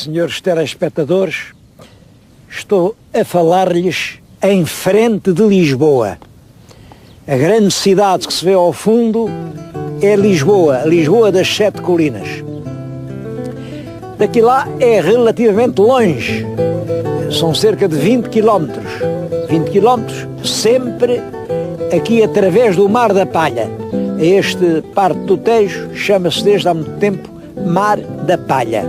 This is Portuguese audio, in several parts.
senhores telespectadores, estou a falar-lhes em frente de Lisboa. A grande cidade que se vê ao fundo é Lisboa, a Lisboa das Sete Colinas. Daqui lá é relativamente longe, são cerca de 20 quilómetros. 20 quilómetros, sempre aqui através do Mar da Palha. Este parte do Tejo chama-se desde há muito tempo Mar da Palha.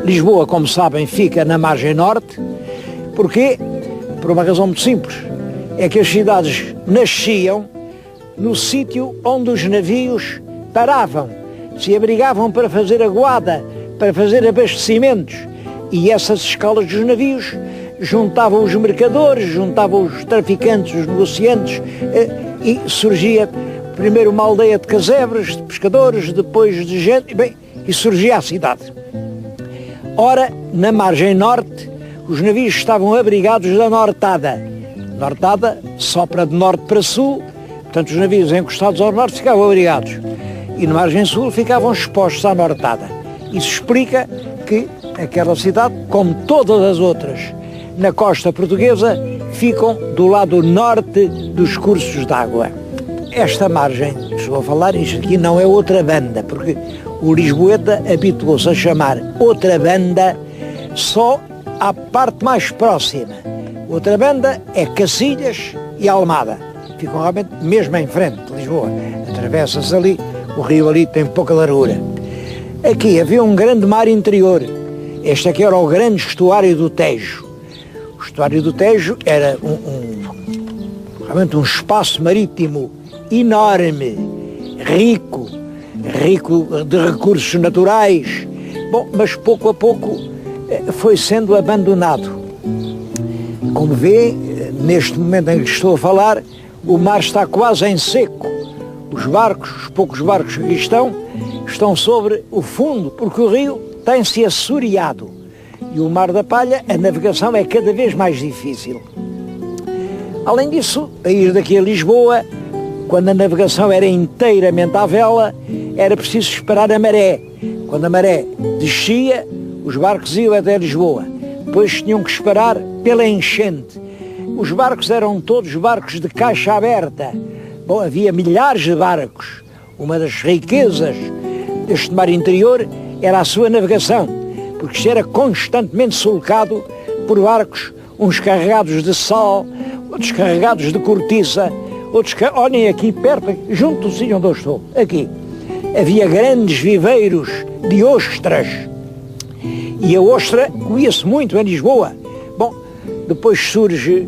Lisboa, como sabem, fica na margem norte. Porquê? Por uma razão muito simples. É que as cidades nasciam no sítio onde os navios paravam, se abrigavam para fazer aguada, para fazer abastecimentos. E essas escalas dos navios juntavam os mercadores, juntavam os traficantes, os negociantes, e surgia primeiro uma aldeia de casebres, de pescadores, depois de gente, e surgia a cidade. Ora, na margem norte, os navios estavam abrigados da nortada. Nortada sopra de norte para sul, portanto os navios encostados ao norte ficavam abrigados. E na margem sul ficavam expostos à nortada. Isso explica que aquela cidade, como todas as outras na costa portuguesa, ficam do lado norte dos cursos d'água. Esta margem, estou a falar, isto aqui não é outra banda, porque o lisboeta habituou-se a chamar outra banda só à parte mais próxima. Outra banda é Cacilhas e Almada. Ficam realmente mesmo em frente de Lisboa. Atravessa-se ali, o rio ali tem pouca largura. Aqui havia um grande mar interior. Este aqui era o grande estuário do Tejo. O estuário do Tejo era realmente um espaço marítimo enorme, rico de recursos naturais. Bom, mas pouco a pouco foi sendo abandonado. Como vê, neste momento em que estou a falar, o mar está quase em seco. Os poucos barcos que aqui estão sobre o fundo, porque o rio tem-se assoreado. E o Mar da Palha, a navegação é cada vez mais difícil. Além disso, a ir daqui a Lisboa, quando a navegação era inteiramente à vela, era preciso esperar a maré. Quando a maré descia, os barcos iam até Lisboa. Depois tinham que esperar pela enchente. Os barcos eram todos barcos de caixa aberta. Bom, havia milhares de barcos. Uma das riquezas deste mar interior era a sua navegação, porque isto era constantemente sulcado por barcos, uns carregados de sal, outros carregados de cortiça, outros, olhem aqui perto, junto do sítio onde eu estou, aqui, havia grandes viveiros de ostras, e a ostra comia-se muito em Lisboa. Bom, depois surge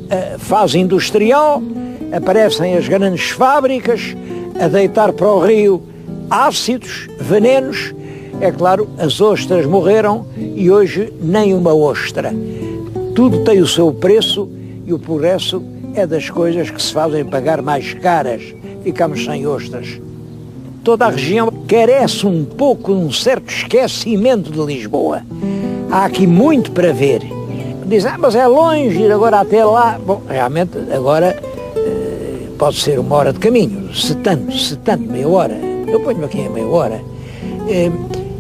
a fase industrial, aparecem as grandes fábricas a deitar para o rio ácidos, venenos. É claro, as ostras morreram e hoje nem uma ostra. Tudo tem o seu preço e o progresso é das coisas que se fazem pagar mais caras. Ficamos sem ostras. Toda a região carece um pouco de um certo esquecimento de Lisboa. Há aqui muito para ver. Dizem, mas é longe ir agora até lá. Bom, realmente agora pode ser 1 hora de caminho, se tanto, meia hora. Eu ponho-me aqui em meia hora.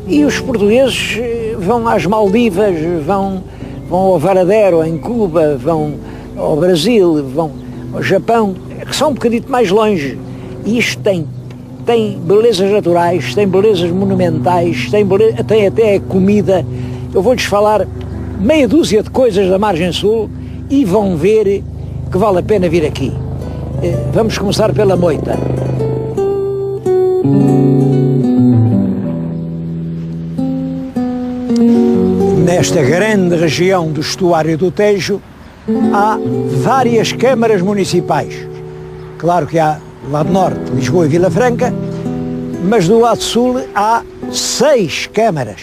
E os portugueses vão às Maldivas, vão ao Varadero, em Cuba, vão ao Brasil, vão ao Japão, que são um bocadinho mais longe. E isto tem belezas naturais, tem belezas monumentais, tem até comida. Eu vou-lhes falar meia dúzia de coisas da margem sul e vão ver que vale a pena vir aqui. Vamos começar pela moita. Nesta grande região do estuário do Tejo há várias câmaras municipais. Claro que há lado norte, Lisboa e Vila Franca, mas do lado sul há 6 câmaras.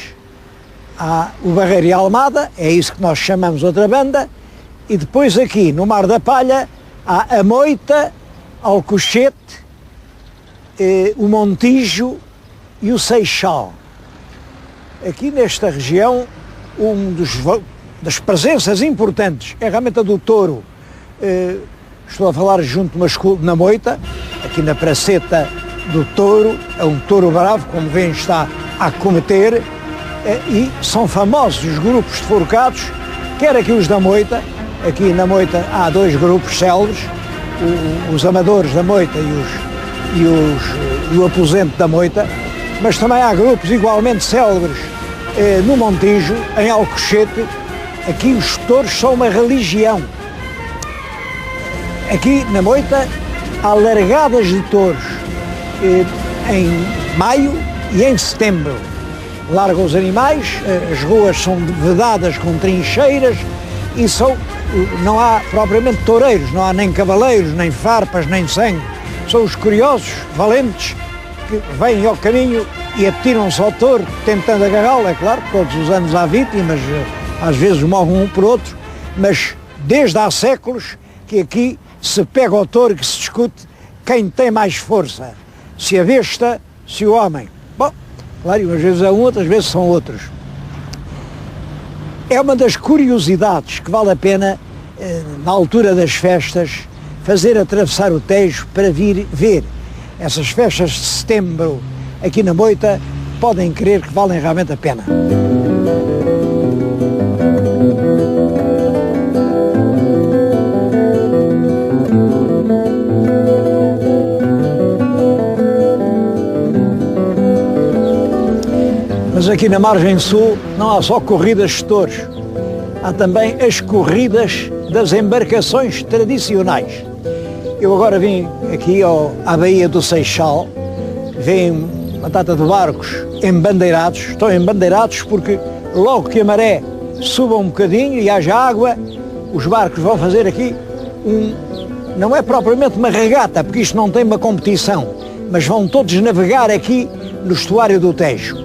Há o Barreiro e a Almada, é isso que nós chamamos outra banda, e depois aqui no Mar da Palha há a Moita, Alcochete, o Montijo e o Seixal. Aqui nesta região, das presenças importantes é realmente a do touro. Estou a falar junto na Moita, aqui na praceta do touro, é um touro bravo, como veem está a cometer, e são famosos os grupos de forcados, quer aqui os da moita. Aqui na moita há dois grupos célebres, os amadores da moita e o aposento da moita, mas também há grupos igualmente célebres no Montijo, em Alcochete. Aqui os touros são uma religião. Aqui na moita há largadas de touros em maio e em setembro. Largam os animais, as ruas são vedadas com trincheiras e não há propriamente toureiros, não há nem cavaleiros, nem farpas, nem sangue. São os curiosos, valentes, que vêm ao caminho e atiram-se ao touro, tentando agarrá-lo. É claro, todos os anos há vítimas, às vezes morrem um por outro, mas desde há séculos que aqui se pega ao touro, que se discute quem tem mais força, se a besta, se o homem. Bom, claro, umas vezes é um, outras vezes são outros. É uma das curiosidades que vale a pena, na altura das festas, fazer atravessar o Tejo para vir ver. Essas festas de setembro aqui na moita podem crer que valem realmente a pena. Mas aqui na margem sul não há só corridas de touros, há também as corridas das embarcações tradicionais. Eu agora vim aqui à Baía do Seixal, vem uma data de barcos embandeirados. Estão embandeirados porque logo que a maré suba um bocadinho e haja água, os barcos vão fazer aqui não é propriamente uma regata, porque isto não tem uma competição, mas vão todos navegar aqui no estuário do Tejo.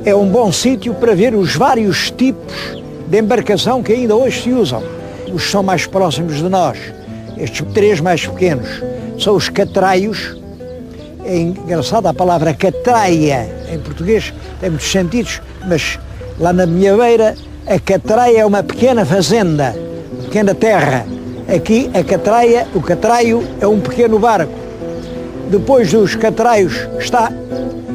É um bom sítio para ver os vários tipos de embarcação que ainda hoje se usam. Os que são mais próximos de nós, estes três mais pequenos, são os catraios. É engraçada a palavra catraia, em português tem muitos sentidos, mas lá na minha beira a catraia é uma pequena fazenda, uma pequena terra. Aqui a catraia, o catraio é um pequeno barco. Depois dos catraios está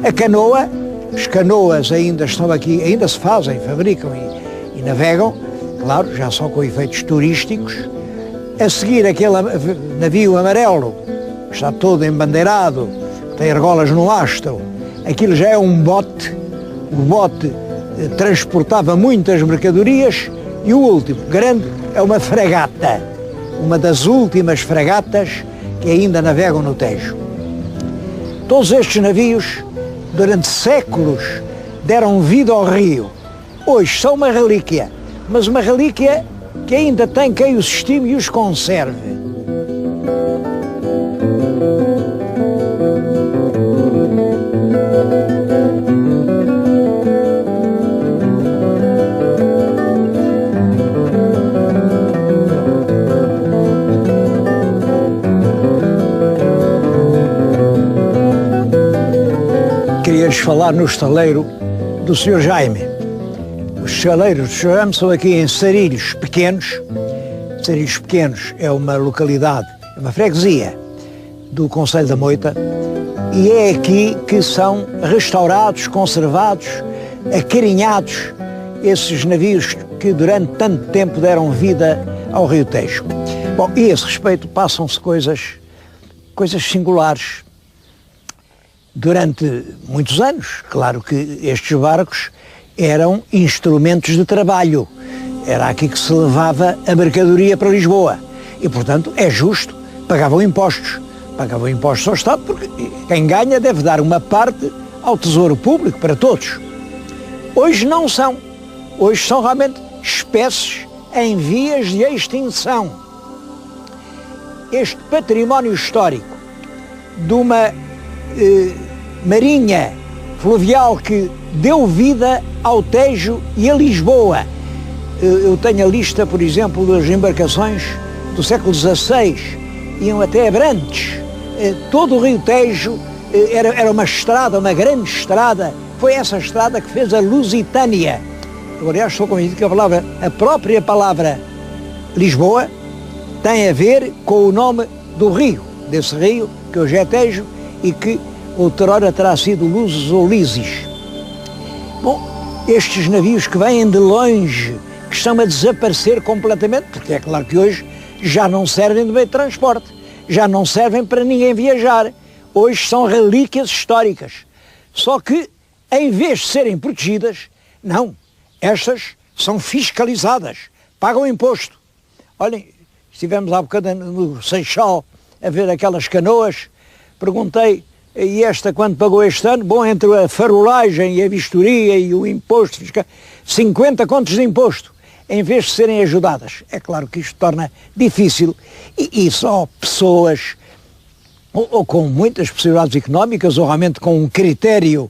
a canoa. As canoas ainda estão aqui, ainda se fazem, fabricam e navegam, claro, já só com efeitos turísticos. A seguir aquele navio amarelo, que está todo embandeirado, tem argolas no mastro, aquilo já é um bote. O bote transportava muitas mercadorias. E o último, grande, é uma fragata, uma das últimas fragatas que ainda navegam no Tejo. Todos estes navios, durante séculos, deram vida ao rio. Hoje são uma relíquia, mas uma relíquia que ainda tem quem os estime e os conserve. Queria-lhes falar no estaleiro do Sr. Jaime. Os estaleiros do Sr. Jaime são aqui em Sarilhos Pequenos. Sarilhos Pequenos é uma localidade, é uma freguesia do concelho da Moita, e é aqui que são restaurados, conservados, acarinhados esses navios que durante tanto tempo deram vida ao Rio Tejo. Bom, e a esse respeito passam-se coisas singulares. Durante muitos anos, claro que estes barcos eram instrumentos de trabalho. Era aqui que se levava a mercadoria para Lisboa. E, portanto, é justo, pagavam impostos ao Estado, porque quem ganha deve dar uma parte ao Tesouro Público, para todos. Hoje não são. Hoje são realmente espécies em vias de extinção. Este património histórico de uma marinha fluvial que deu vida ao Tejo e a Lisboa. Eu tenho a lista, por exemplo, das embarcações do século XVI, iam até Abrantes. Todo o Rio Tejo era uma estrada, uma grande estrada. Foi essa estrada que fez a Lusitânia. Eu, aliás, estou convencido que a própria palavra Lisboa tem a ver com o nome do rio, desse rio, que hoje é Tejo, e que outrora terá sido Luzes ou Lises. Bom, estes navios que vêm de longe, que estão a desaparecer completamente, porque é claro que hoje já não servem de meio de transporte, já não servem para ninguém viajar. Hoje são relíquias históricas. Só que, em vez de serem protegidas, não, estas são fiscalizadas, pagam imposto. Olhem, estivemos há bocado no Seixal a ver aquelas canoas, perguntei, e esta quanto pagou este ano? Bom, entre a farolagem e a vistoria e o imposto fiscal, 50 contos de imposto, em vez de serem ajudadas. É claro que isto torna difícil, e só pessoas ou com muitas possibilidades económicas, ou realmente com um critério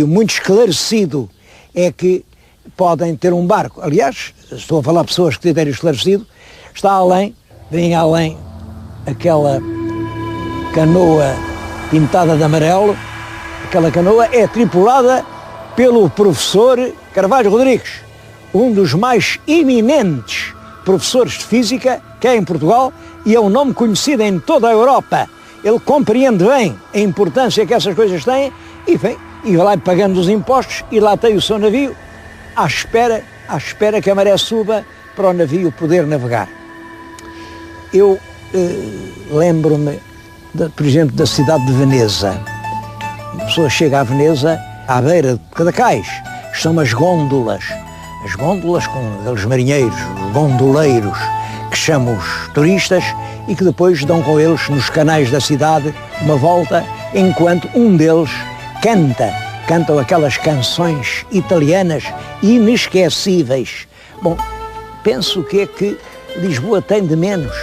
muito esclarecido, é que podem ter um barco. Aliás, estou a falar de pessoas de critério esclarecido, vem além aquela canoa pintada de amarelo. Aquela canoa é tripulada pelo professor Carvalho Rodrigues, um dos mais eminentes professores de física que há em Portugal, e é um nome conhecido em toda a Europa. Ele compreende bem a importância que essas coisas têm e vai pagando os impostos, e lá tem o seu navio à espera que a maré suba para o navio poder navegar. Eu lembro-me, por exemplo, da cidade de Veneza. A pessoa chega a Veneza, à beira de cada cais estão as gôndolas com aqueles marinheiros, os gondoleiros, que chamam os turistas, e que depois dão com eles nos canais da cidade uma volta, enquanto um deles cantam aquelas canções italianas inesquecíveis. Bom, penso que é que Lisboa tem de menos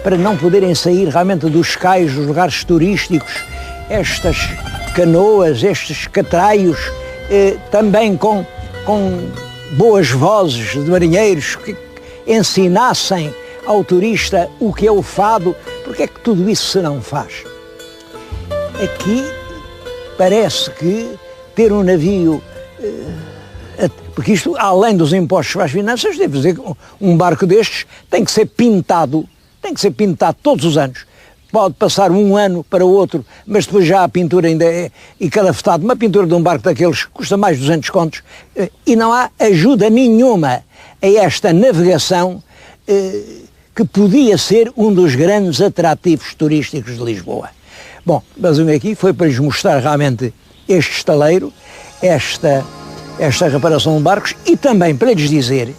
para não poderem sair realmente dos cais, dos lugares turísticos, estas canoas, estes catraios, também com boas vozes de marinheiros que ensinassem ao turista o que é o fado. Porque é que tudo isso se não faz? Aqui parece que ter um navio, porque isto, além dos impostos para as finanças, devo dizer que um barco destes tem que ser pintado todos os anos. Pode passar um ano para o outro, mas depois já a pintura ainda é encalafetado. Uma pintura de um barco daqueles custa mais de 200 contos, e não há ajuda nenhuma a esta navegação, que podia ser um dos grandes atrativos turísticos de Lisboa. Bom, mas eu aqui foi para lhes mostrar realmente este estaleiro, esta reparação de barcos, e também para lhes dizer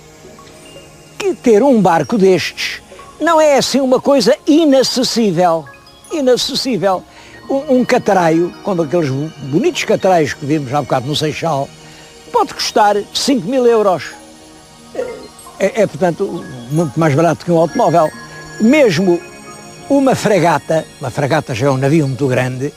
que ter um barco destes não é assim uma coisa inacessível. Um catraio, como aqueles bonitos catraios que vimos há bocado no Seixal, pode custar 5.000 euros. Portanto, muito mais barato que um automóvel. Mesmo uma fragata já é um navio muito grande,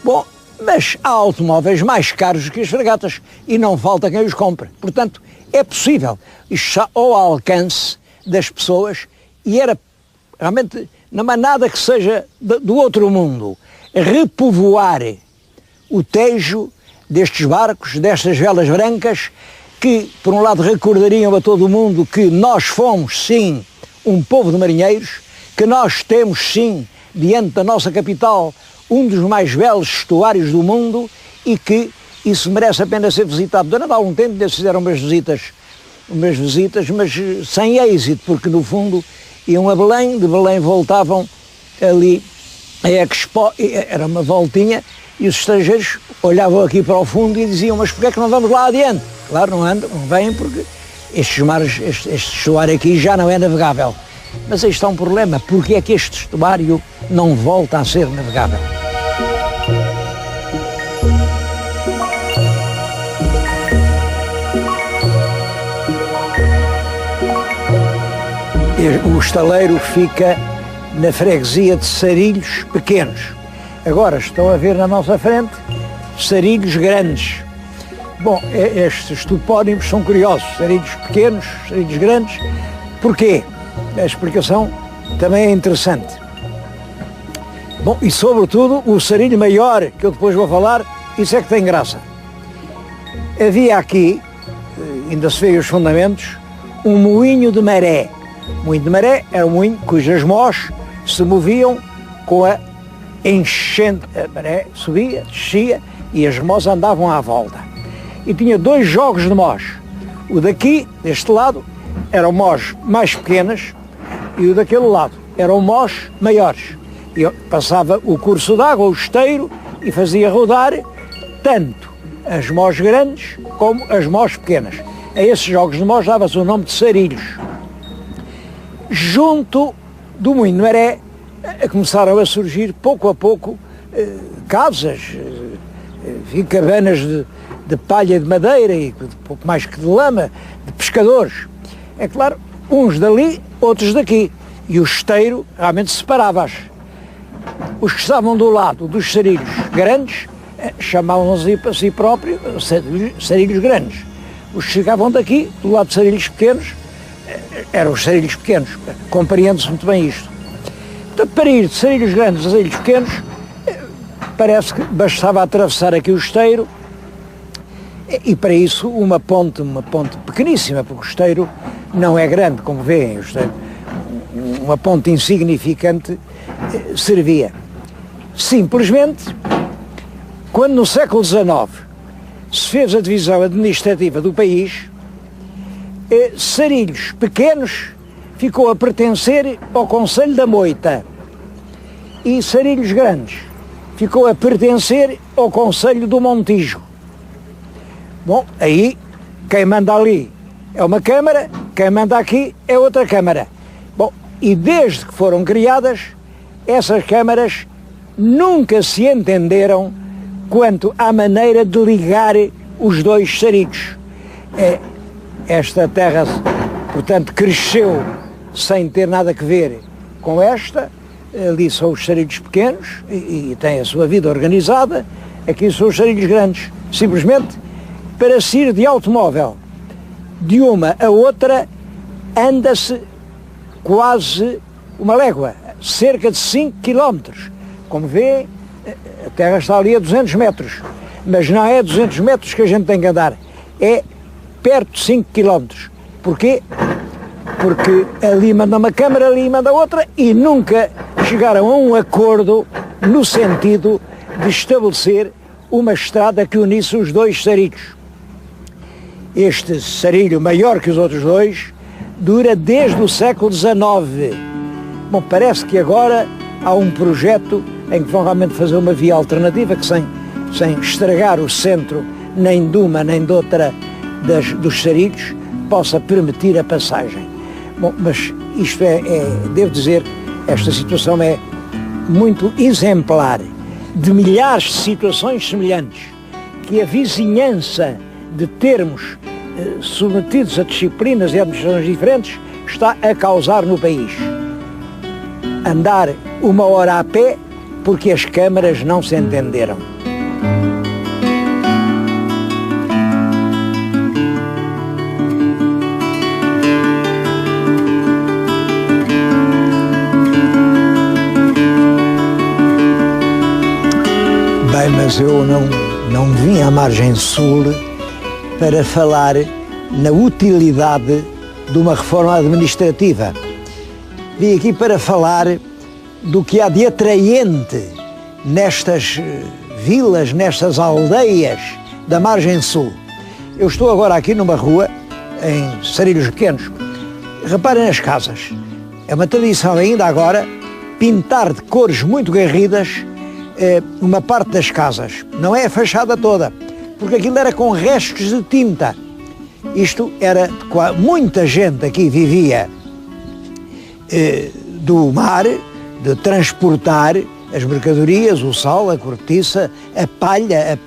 bom, mas há automóveis mais caros que as fragatas, e não falta quem os compre. Portanto, é possível. Isto está ao alcance das pessoas, e era realmente, não há nada que seja do outro mundo, repovoar o Tejo destes barcos, destas velas brancas, que por um lado recordariam a todo o mundo que nós fomos sim um povo de marinheiros, que nós temos sim diante da nossa capital um dos mais belos estuários do mundo, e que isso merece a pena ser visitado. Durante algum tempo eles fizeram umas visitas, mas sem êxito, porque no fundo iam a Belém, de Belém voltavam ali a Expo, era uma voltinha, e os estrangeiros olhavam aqui para o fundo e diziam: mas porquê é que não vamos lá adiante? Claro, não vêm, porque estes mares, este estuário aqui já não é navegável. Mas aí está um problema: porque é que este estuário não volta a ser navegável? O estaleiro fica na freguesia de Sarilhos Pequenos. Agora estão a ver na nossa frente Sarilhos Grandes. Bom, estes topónimos são curiosos: Sarilhos Pequenos, Sarilhos Grandes. Porquê? A explicação também é interessante. Bom, e sobretudo o Sarilho Maior, que eu depois vou falar, isso é que tem graça. Havia aqui, ainda se vê os fundamentos, um moinho de maré. O moinho de maré era um moinho cujas mós se moviam com a enchente. A maré subia, descia, e as mós andavam à volta. e tinha dois jogos de mós. O daqui, deste lado, eram mós mais pequenas e o daquele lado eram mós maiores. Eu passava o curso d'água, o esteiro, e fazia rodar tanto as mós grandes como as mós pequenas. A esses jogos de mós dava-se o nome de sarilhos. Junto do Moinho de Maré começaram a surgir pouco a pouco casas, cabanas de palha de madeira e pouco mais que de lama, de pescadores. É claro, uns dali, outros daqui. E o esteiro realmente separava-as. Os que estavam do lado dos sarilhos grandes chamavam-se para si próprios sarilhos grandes. Os que chegavam daqui, do lado de sarilhos pequenos, eram os sarilhos pequenos. Compreende-se muito bem isto. Portanto, para ir de sarilhos grandes a sarilhos pequenos, parece que bastava atravessar aqui o esteiro, e para isso uma ponte pequeníssima, porque o esteiro não é grande, como veem, uma ponte insignificante servia. Simplesmente, quando no século XIX se fez a divisão administrativa do país, Sarilhos pequenos ficou a pertencer ao Conselho da Moita e Sarilhos grandes ficou a pertencer ao Conselho do Montijo. Bom, aí quem manda ali é uma Câmara, quem manda aqui é outra Câmara. Bom, e desde que foram criadas, essas câmaras nunca se entenderam quanto à maneira de ligar os dois sarilhos. Esta terra, portanto, cresceu sem ter nada a ver com esta. Ali são os sarilhos pequenos e têm a sua vida organizada. Aqui são os sarilhos grandes. Simplesmente, para se ir de automóvel de uma a outra, anda-se quase uma légua, cerca de 5 quilómetros. Como vê, a terra está ali a 200 metros, mas não é 200 metros que a gente tem que andar, é perto de 5 quilómetros. Porquê? Porque ali manda uma Câmara, ali manda outra, e nunca chegaram a um acordo no sentido de estabelecer uma estrada que unisse os dois sarilhos. Este sarilho, maior que os outros dois, dura desde o século XIX. Bom, parece que agora há um projeto em que vão realmente fazer uma via alternativa que sem estragar o centro nem de uma nem de outra dos sarilhos possa permitir a passagem. Bom, mas isto devo dizer, esta situação é muito exemplar de milhares de situações semelhantes que a vizinhança de termos submetidos a disciplinas e administrações diferentes está a causar no país. Andar 1 hora a pé porque as câmaras não se entenderam. Bem, mas eu não vim à margem sul para falar na utilidade de uma reforma administrativa. Vim aqui para falar do que há de atraente nestas vilas, nestas aldeias da margem sul. Eu estou agora aqui numa rua, em Sarilhos Pequenos. Reparem nas casas. É uma tradição ainda agora pintar de cores muito garridas uma parte das casas. Não é a fachada toda, porque aquilo era com restos de tinta. Isto era, muita gente aqui vivia do mar, de transportar as mercadorias, o sal, a cortiça, a palha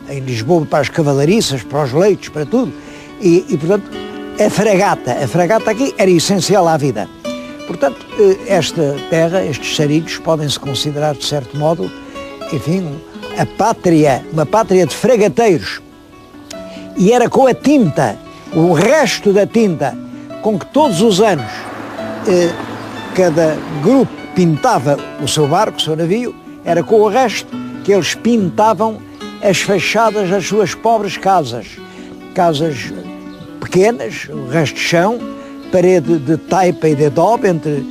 em Lisboa para as cavalariças, para os leitos, para tudo. E portanto, a fragata aqui era essencial à vida. Portanto, esta terra, estes sarilhos, podem-se considerar, de certo modo, enfim, uma pátria de fragateiros. E era com a tinta, o resto da tinta, com que todos os anos cada grupo pintava o seu barco, o seu navio, era com o resto que eles pintavam as fachadas das suas pobres casas. Casas pequenas, o resto de chão, parede de taipa e de adobe, entre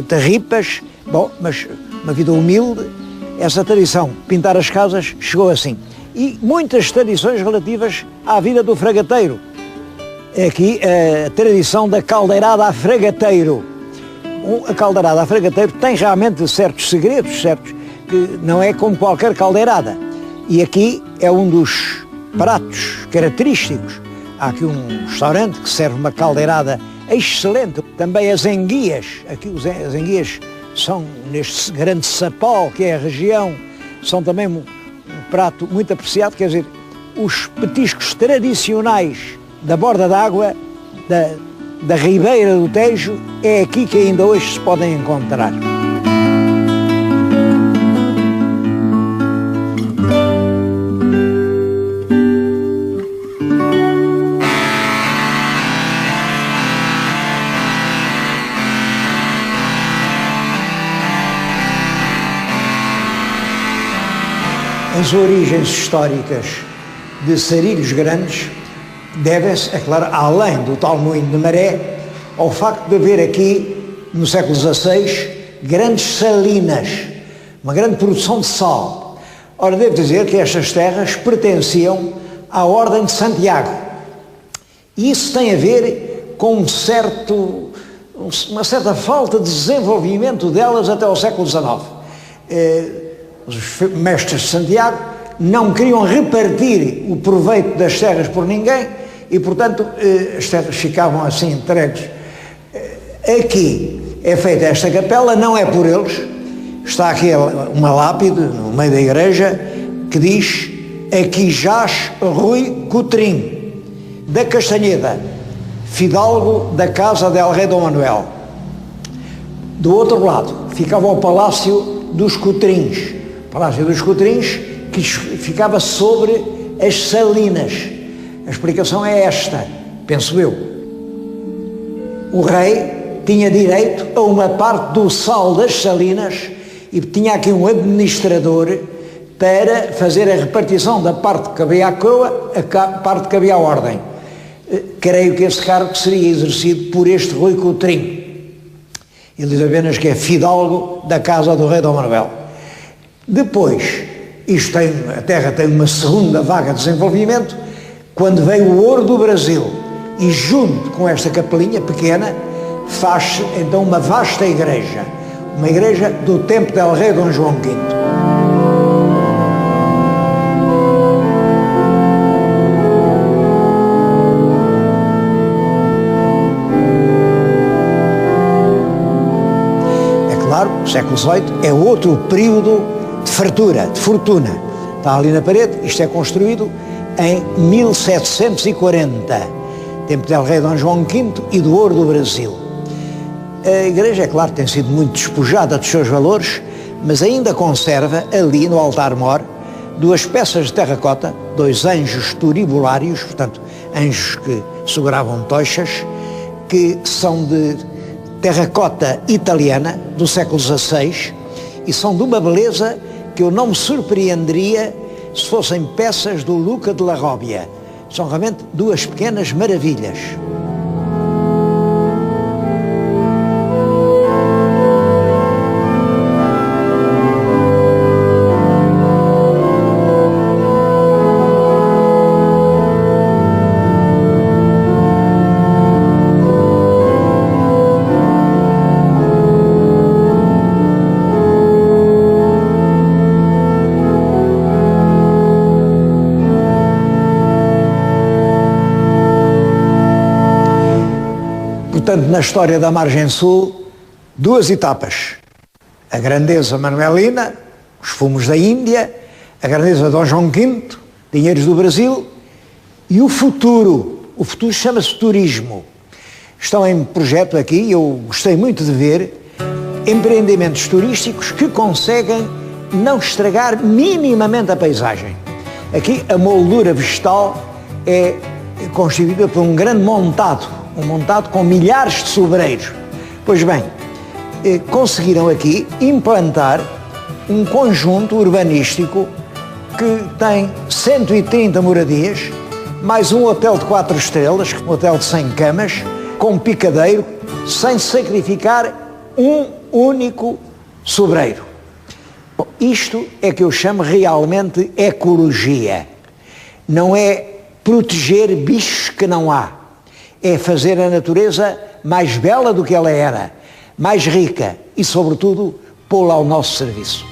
tarripas, bom, mas uma vida humilde. Essa tradição, pintar as casas, chegou assim. e muitas tradições relativas à vida do fragateiro. Aqui a tradição da caldeirada a fragateiro. A caldeirada a fragateiro tem realmente certos segredos, certos, que não é como qualquer caldeirada. E aqui é um dos pratos característicos. Há aqui um restaurante que serve uma caldeirada excelente. Também as enguias. Aqui as enguias são neste grande sapau que é a região, são também um prato muito apreciado, quer dizer, os petiscos tradicionais da borda d'água, da ribeira do Tejo, é aqui que ainda hoje se podem encontrar. As origens históricas de Sarilhos Grandes devem-se, é claro, além do tal moinho de maré, ao facto de haver aqui, no século XVI, grandes salinas, uma grande produção de sal. Ora, devo dizer que estas terras pertenciam à Ordem de Santiago. E isso tem a ver com uma certa falta de desenvolvimento delas até ao século XIX. Os mestres de Santiago não queriam repartir o proveito das terras por ninguém e, portanto, as terras ficavam assim entregues. Aqui é feita esta capela, não é por eles, está aqui uma lápide no meio da igreja que diz: aqui jaz Rui Coutrinho, da Castanheda, fidalgo da casa del Rei Dom Manuel. Do outro lado ficava o Palácio dos Coutrinhos. Palácio dos Coutrinhos, que ficava sobre as salinas. A explicação é esta, penso eu. O rei tinha direito a uma parte do sal das salinas e tinha aqui um administrador para fazer a repartição da parte que cabia à coroa, a parte que cabia à ordem. Creio que esse cargo seria exercido por este Rui Coutrinho. Ele diz apenas que é fidalgo da casa do Rei Dom Manuel. Depois, a terra tem uma segunda vaga de desenvolvimento, quando veio o ouro do Brasil, e junto com esta capelinha pequena, faz-se então uma vasta igreja, uma igreja do tempo del Rei Dom João V. É claro, o século XVIII é outro período de fartura, de fortuna. Está ali na parede, isto é construído em 1740, tempo del Rei Dom João V e do ouro do Brasil. A igreja, é claro, tem sido muito despojada dos seus valores, mas ainda conserva ali no altar-mor 2 peças de terracota, 2 anjos turibulários, portanto, anjos que seguravam tochas, que são de terracota italiana do século XVI e são de uma beleza que eu não me surpreenderia se fossem peças do Luca de la Robbia. São realmente 2 pequenas maravilhas. Portanto, na história da margem sul, 2 etapas. A grandeza manuelina, os fumos da Índia, a grandeza de Dom João V, dinheiros do Brasil, e o futuro. O futuro chama-se turismo. Estão em projeto aqui, eu gostei muito de ver, empreendimentos turísticos que conseguem não estragar minimamente a paisagem. Aqui a moldura vegetal é constituída por um grande montado com milhares de sobreiros. Pois bem, conseguiram aqui implantar um conjunto urbanístico que tem 130 moradias, mais um hotel de 4 estrelas, um hotel de 100 camas, com picadeiro, sem sacrificar um único sobreiro. Bom, isto é que eu chamo realmente ecologia. Não é proteger bichos que não há. É fazer a natureza mais bela do que ela era, mais rica e, sobretudo, pô-la ao nosso serviço.